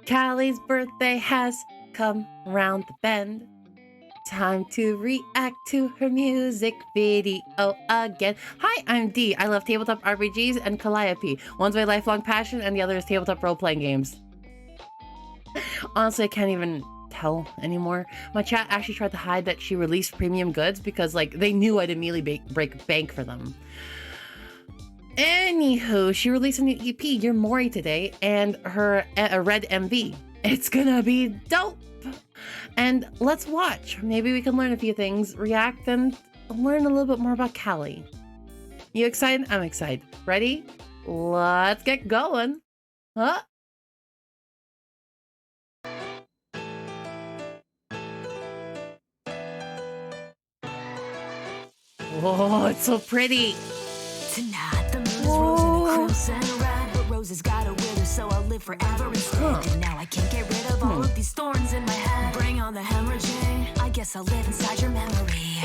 Calli's birthday has come around the bend. Time to react to her music video again. Hi, I'm Dee. I love tabletop RPGs and Calliope. One's my lifelong passion and the other is tabletop role-playing games. Honestly, I can't even tell anymore. My chat actually tried to hide that she released premium goods because, like, they knew I'd immediately break bank for them. Anywho, she released a new EP, You're Mori, today, and a red MV. It's gonna be dope! And let's watch. Maybe we can learn a few things, react, and learn a little bit more about Calli. You excited? I'm excited. Ready? Let's get going. Huh? Whoa, it's so pretty. Tonight the moon is rose and a crimson red, but roses gotta wither, so I'll live forever instead. And now I can't get rid of all of these thorns in my head. Bring on the hemorrhaging. I guess I'll live inside your memory.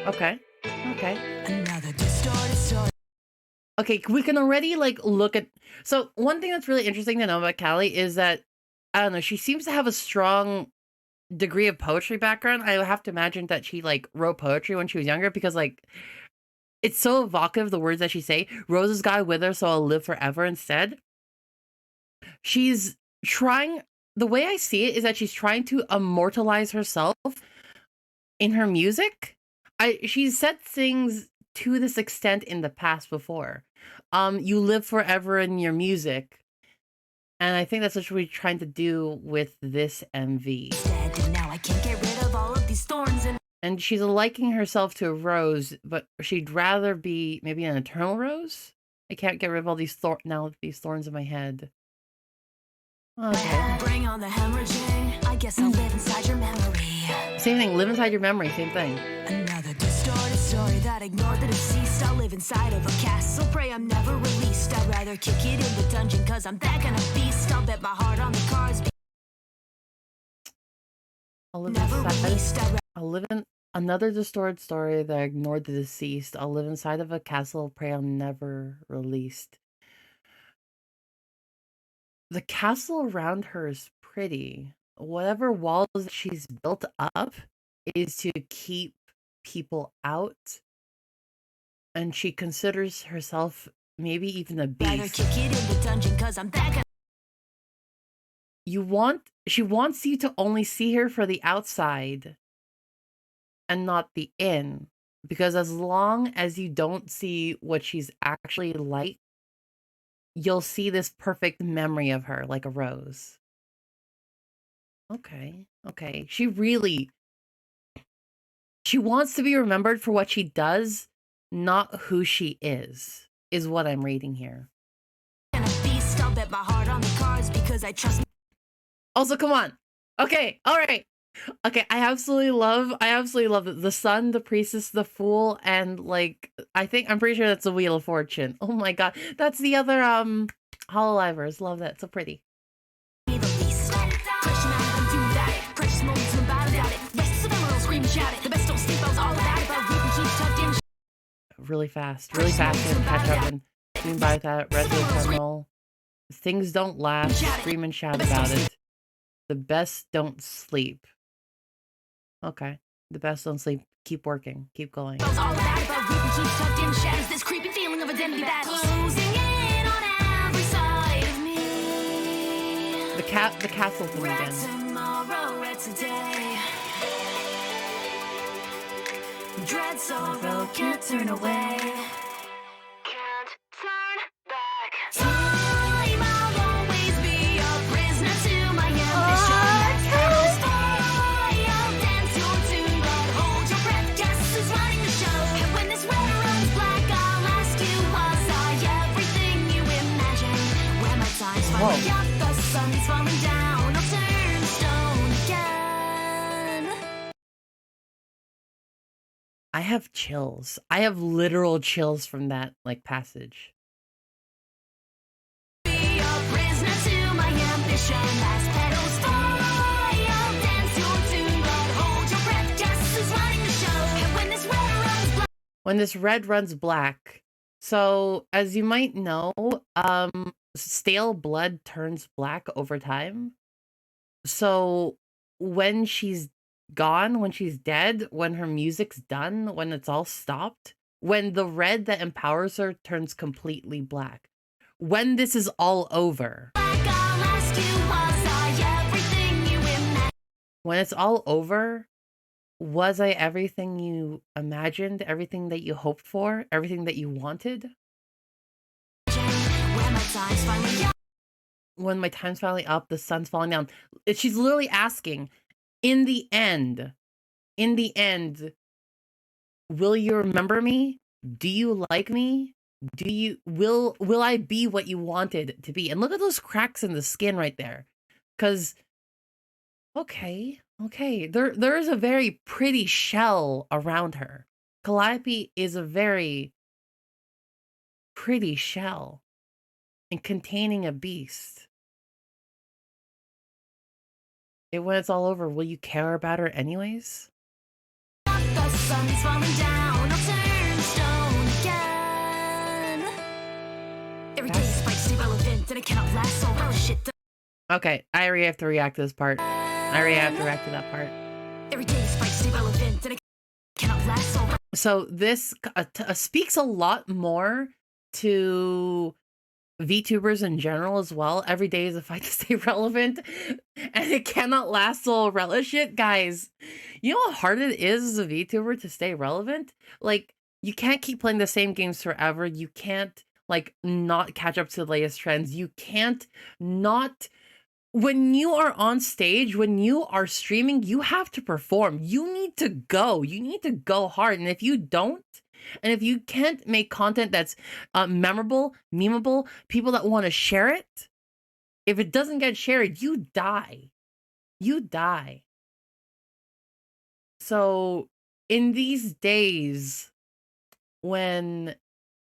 Okay. Another distorted story. Okay, we can already like look at. So one thing that's really interesting to know about Calli is that, I don't know, she seems to have a strong degree of poetry background. I have to imagine that she like wrote poetry when she was younger, because like it's so evocative, the words that she say. Roses gotta wither, so I'll live forever instead. She's trying, the way I see it is that she's trying to immortalize herself in her music. She's said things to this extent in the past before. You live forever in your music. And I think that's what we're trying to do with this MV. And now I can't get rid of all of these thorns and she's liking herself to a rose, but she'd rather be maybe an eternal rose. I can't get rid of all these thorns in my head. Okay. Bring on the hemorrhaging. I guess I'll live inside your memory. Same thing, live inside your memory, same thing. Another distorted story that ignored the deceased. I'll live inside of a castle, pray I'm never released. I'd rather kick it in the dungeon, cause I'm that kind of beast. I'll bet my heart on the cards. I'll live in another distorted story that ignored the deceased. I'll live inside of a castle, pray I'm never released. The castle around her is pretty. Whatever walls that she's built up is to keep people out. And she considers herself maybe even a beast. Kick it in the dungeon, cause I'm that kind. She wants you to only see her for the outside and not the in. Because as long as you don't see what she's actually like, you'll see this perfect memory of her, like a rose. Okay. She wants to be remembered for what she does, not who she is what I'm reading here. I'll bet my heart on the cards because I trust. Also, come on. Okay, all right. Okay, I absolutely love it. The sun, the priestess, the fool, and like I'm pretty sure that's the Wheel of Fortune. Oh my god, that's the other Hololivers. Love that, so pretty. Really fast to catch up and scream by that Resident Terminal. Things don't last, scream and shout about it. The best don't sleep. Okay. The best don't sleep. Keep working. Keep going. The castle thing again. Dread sorrow can't turn away. Can't turn back. Time I'll always be a prisoner to my ambition. I'll dance your tune, but hold your breath. Guess who's running the show? And when this weather runs black, I'll ask you, was I everything you imagined? When my time's finally up, the sun's falling down, I'll turn stone again. I have chills. I have literal chills from that like passage. Be a prisoner to my ambition. Last petals fall. I'll dance your tune, but hold your breath. Guess who's running the show? And when this red runs black. When this red runs black. So, as you might know, stale blood turns black over time. So when she's gone, when she's dead, when her music's done, when it's all stopped, when the red that empowers her turns completely black, when this is all over, when it's all over, was I everything you imagined, everything that you hoped for, everything that you wanted? When my time's finally up, the sun's falling down. She's literally asking, in the end, will you remember me? Do you like me? Will I be what you wanted to be? And look at those cracks in the skin right there. 'Cause okay, there is a very pretty shell around her. Calliope is a very pretty shell and containing a beast. And when it's all over, will you care about her anyways? The sun's falling down, I'll turn stone again. Every day spikes irrelevant, and it cannot last, so well shit. Okay, I already have to react to this part. I already have to react to that part. Every day spikes irrelevant, and it cannot last, so well. So this speaks a lot more to VTubers in general as well. Every day is a fight to stay relevant, and it cannot last so relish shit, guys. You know how hard it is as a VTuber to stay relevant? Like, you can't keep playing the same games forever. You can't, like, not catch up to the latest trends. You can't not... When you are on stage, when you are streaming, you have to perform. You need to go. You need to go hard. And if you don't, and if you can't make content that's memorable, memeable, people that want to share it, if it doesn't get shared, you die. You die. So in these days, when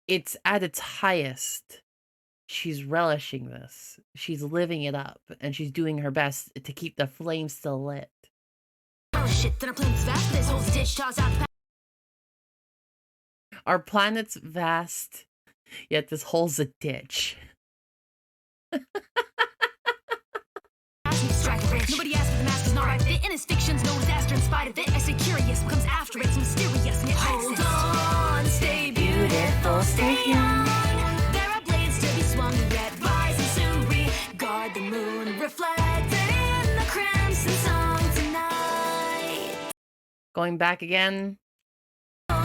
it's at its highest, she's relishing this. She's living it up, and she's doing her best to keep the flame still lit. Oh shit, then our planet's vast, this whole ditch toss out. Our planet's vast, yet this hole's a ditch. Nobody asked for the mask is not right fit, and his fiction's no disaster in spite of it. I say curious, what comes after it's mysterious. And it hold on, stay beautiful, stay young. There are blades to be swung, yet rise and soon regard the moon reflected in the crimson song tonight. Going back again.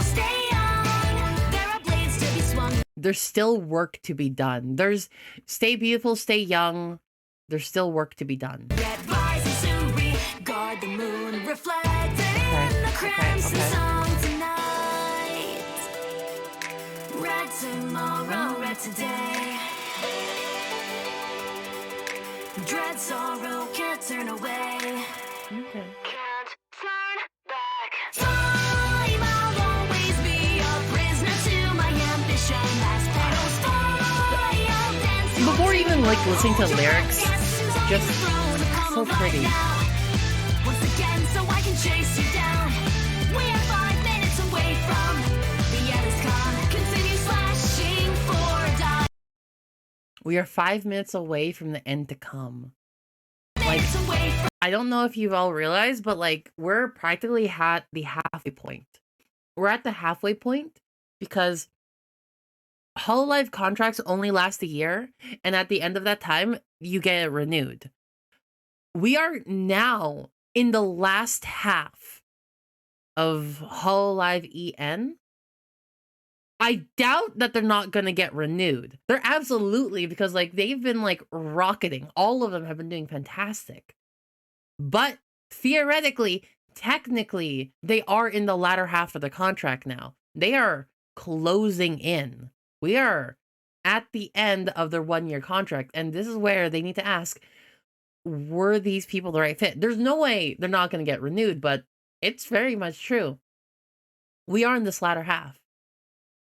Stay young. There are blades to be swung. There's still work to be done. There's stay beautiful, stay young. There's still work to be done. Yet rise and soon regard the moon reflected in the crimson song tonight. Red tomorrow, red today. Dread sorrow can't turn away. Okay. Can't turn back. Time, I'll always be a prisoner to my ambition. Last petals fly, I'll dance. Before even like listening to lyrics, just so pretty. Once again, so I can chase you down. We are 5 minutes away from the end is come. Continue slashing for die. We are 5 minutes away from the end to come. Like, Minutes away from I don't know if you've all realized, but like we're practically at the halfway point. We're at the halfway point because Hololive contracts only last a year, and at the end of that time, you get it renewed. We are now in the last half of Hololive EN. I doubt that they're not going to get renewed. They're absolutely, because like they've been like rocketing. All of them have been doing fantastic. But theoretically, technically, they are in the latter half of the contract now. They are closing in. We are at the end of their 1-year contract. And this is where they need to ask, were these people the right fit? There's no way they're not going to get renewed, but it's very much true. We are in this latter half.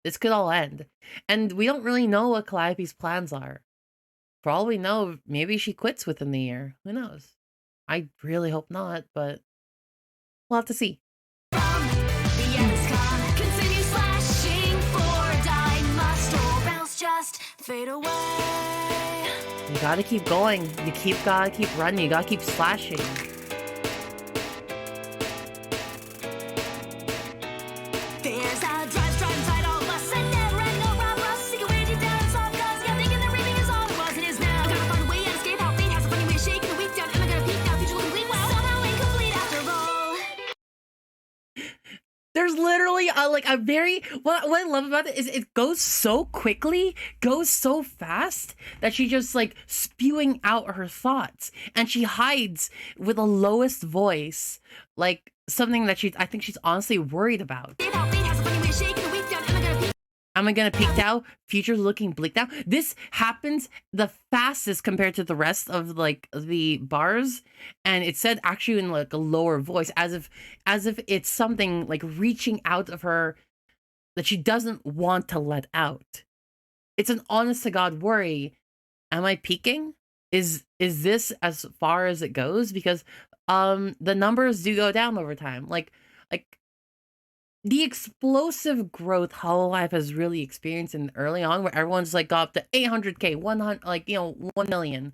This could all end. And we don't really know what Calliope's plans are. For all we know, maybe she quits within the year. Who knows? I really hope not, but we'll have to see. the end is come. Continue slashing for die must, or else just fade away. You gotta keep going. Gotta keep running. You gotta keep slashing. There's a drive inside all of us, and never ending around us. Seeking way deep down inside, 'cause you're thinking that reaping is all it was and is now. Gotta find a way out, escape how fate has a funny way of shaking the weak down. Am I gonna peak now? Future complete, well, somehow incomplete after all. There's literally like a very what I love about it is it goes so quickly, goes so fast that she just like spewing out her thoughts, and she hides with the lowest voice, like something that I think she's honestly worried about. Escape how fate has a funny way of shaking the weak down. Am I gonna peak now? Future's looking bleak now. This happens the fastest compared to the rest of like the bars, and it said actually in like a lower voice, as if it's something like reaching out of her that she doesn't want to let out. It's an honest to God worry. Am I peaking? Is this as far as it goes? Because the numbers do go down over time. Like the explosive growth Hololive has really experienced in early on, where everyone's like got up to 800k, 100, like 1 million,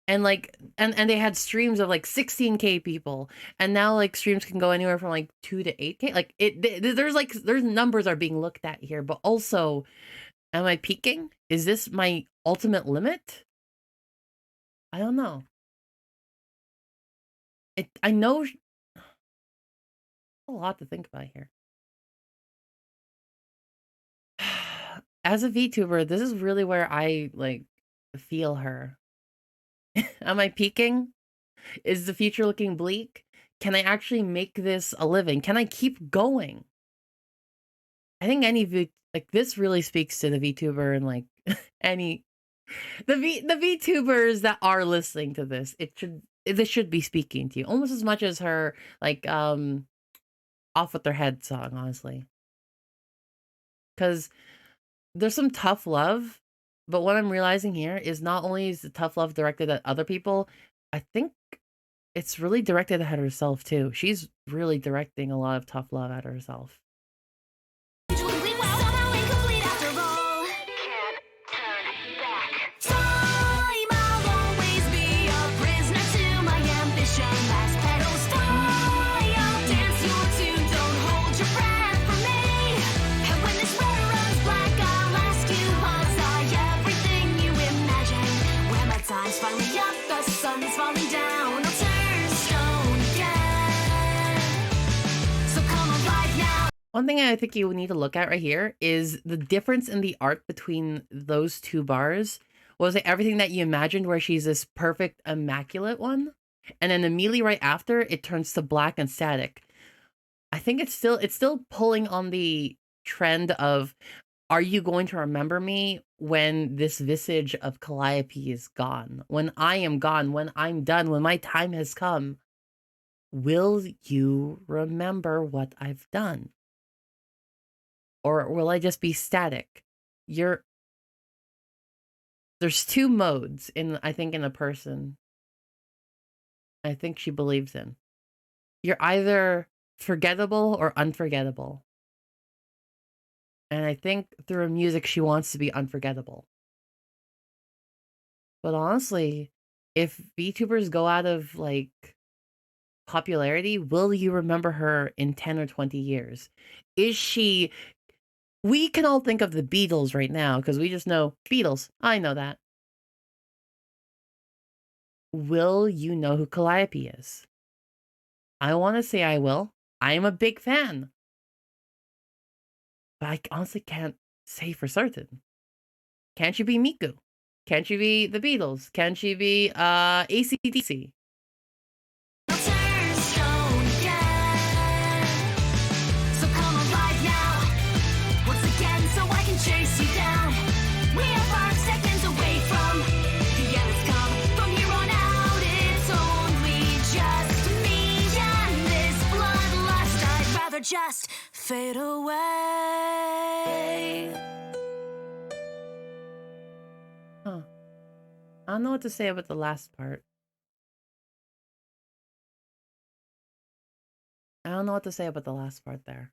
and like and they had streams of like 16k people, and now like streams can go anywhere from like 2 to 8k. Like there's numbers are being looked at here, but also, am I peaking? Is this my ultimate limit? I don't know. I know a lot to think about here. As a VTuber, this is really where I like feel her. Am I peaking? Is the future looking bleak? Can I actually make this a living? Can I keep going? I think like this really speaks to the VTuber, and like any the VTubers that are listening to this. This should be speaking to you almost as much as her like off with their head song, honestly. Because there's some tough love, but what I'm realizing here is not only is the tough love directed at other people, I think it's really directed at herself too. She's really directing a lot of tough love at herself. Future complete, well, somehow incomplete after all. Can't turn back. Time, I'll always be a prisoner to my ambition. Last pedals die, I'll dance your tune. Don't hold your breath for me. And when this road runs black, I'll ask you, was I everything you imagined? When my time's finally up, the sun's falling down, I'll turn stone again. So come alive now. One thing I think you need to look at right here is the difference in the art between those two bars. Was it everything that you imagined, where she's this perfect, immaculate one? And then immediately right after, it turns to black and static. I think it's still pulling on the trend of, are you going to remember me when this visage of Calliope is gone? When I am gone, when I'm done, when my time has come, will you remember what I've done? Or will I just be static? There's two modes I think in a person. I think she believes in. You're either forgettable or unforgettable. And I think through her music, she wants to be unforgettable. But honestly, if VTubers go out of like popularity, will you remember her in 10 or 20 years? Is she... We can all think of the Beatles right now because we just know Beatles. I know that. Will you know who Calliope is? I want to say I will. I am a big fan. But I honestly can't say for certain. Can she be Miku? Can she be the Beatles? Can she be AC/DC? I'll turn stone again. So come alive now, once again, so I can chase you down. We are 5 seconds away from the end has come. From here on out, it's only just me and this bloodlust. I'd rather just fade away. Huh. I don't know what to say about the last part. I don't know what to say about the last part there.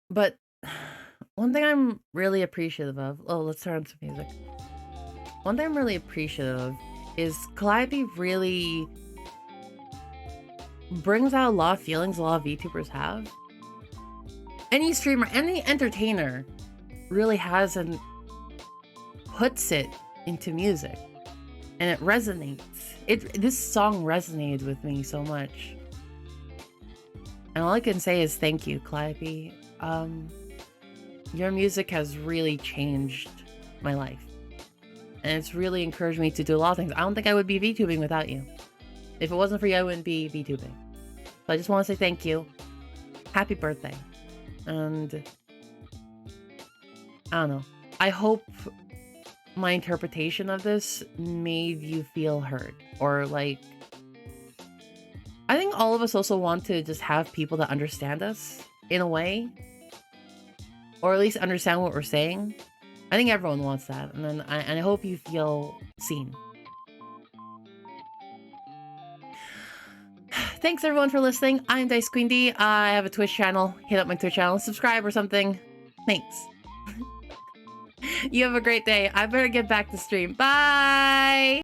But One thing I'm really appreciative of. Oh, let's turn on some music. One thing I'm really appreciative of is Calliope really brings out a lot of feelings a lot of VTubers have. Any streamer, any entertainer really has and puts it into music. And it resonates. This song resonated with me so much. And all I can say is thank you, Calliope. Your music has really changed my life. And it's really encouraged me to do a lot of things. I don't think I would be VTubing without you. If it wasn't for you, I wouldn't be VTubing. So I just want to say thank you. Happy birthday. And I don't know. I hope my interpretation of this made you feel heard. Or like, I think all of us also want to just have people that understand us in a way. Or at least understand what we're saying. I think everyone wants that. And then I hope you feel seen. Thanks everyone for listening. I'm Dice Queen D. I have a Twitch channel. Hit up my Twitch channel, subscribe or something. Thanks. You have a great day. I better get back to stream. Bye!